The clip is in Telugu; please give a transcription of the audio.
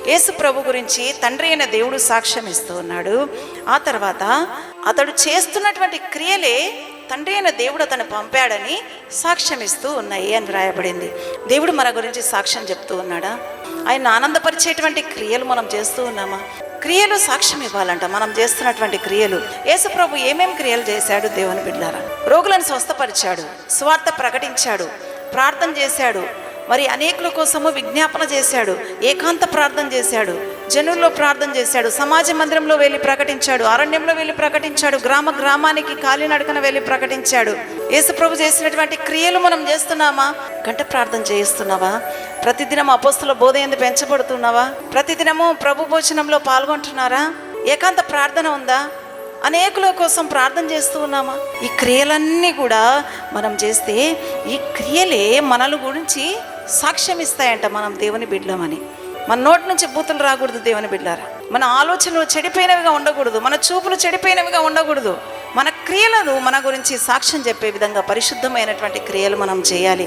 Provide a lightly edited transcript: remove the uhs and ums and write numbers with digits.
యేసు ప్రభు గురించి తండ్రి అయిన దేవుడు సాక్ష్యం ఇస్తూ ఉన్నాడు. ఆ తర్వాత అతడు చేస్తున్నటువంటి క్రియలే తండ్రి అయిన దేవుడు అతను పంపాడని సాక్ష్యం ఇస్తూ ఉన్నాయి అని వ్రాయబడింది. దేవుడు మన గురించి సాక్ష్యం చెప్తూ ఉన్నాడా? ఆయన ఆనందపరిచేటువంటి క్రియలు మనం చేస్తూ ఉన్నామా? క్రియలు సాక్ష్యం ఇవ్వాలంట. మనం చేస్తున్నటువంటి క్రియలు. యేసు ప్రభు ఏమేం క్రియలు చేశాడు దేవుని బిడ్డలారా? రోగులను స్వస్థపరిచాడు, సువార్త ప్రకటించాడు, ప్రార్థన చేశాడు, మరి అనేకుల కోసము విజ్ఞాపన చేశాడు, ఏకాంత ప్రార్థన చేశాడు, జనుల్లో ప్రార్థన చేశాడు, సమాజ మందిరంలో వెళ్ళి ప్రకటించాడు, అరణ్యంలో వెళ్ళి ప్రకటించాడు, గ్రామ గ్రామానికి కాలినడకన వెళ్ళి ప్రకటించాడు. యేసు ప్రభు చేసినటువంటి క్రియలు మనం చేస్తున్నామా? గంట ప్రార్థన చేయిస్తున్నావా? ప్రతిదినం అపోస్తుల బోధ యందు పెంచబడుతున్నావా? ప్రతిదినము ప్రభు భోజనంలో పాల్గొంటున్నారా? ఏకాంత ప్రార్థన ఉందా? అనేకుల కోసం ప్రార్థన చేస్తూ ఉన్నామా? ఈ క్రియలన్నీ కూడా మనం చేస్తే ఈ క్రియలే మనల గురించి సాక్ష్యం ఇస్తాయంట మనం దేవుని బిడ్డలమని. మన నోటి నుంచి బూతులు రాకూడదు దేవుని బిడ్డలారా. మన ఆలోచనలు చెడిపోయినవిగా ఉండకూడదు, మన చూపులు చెడిపోయినవిగా ఉండకూడదు. మన క్రియలను మన గురించి సాక్ష్యం చెప్పే విధంగా పరిశుద్ధమైనటువంటి క్రియలు మనం చేయాలి.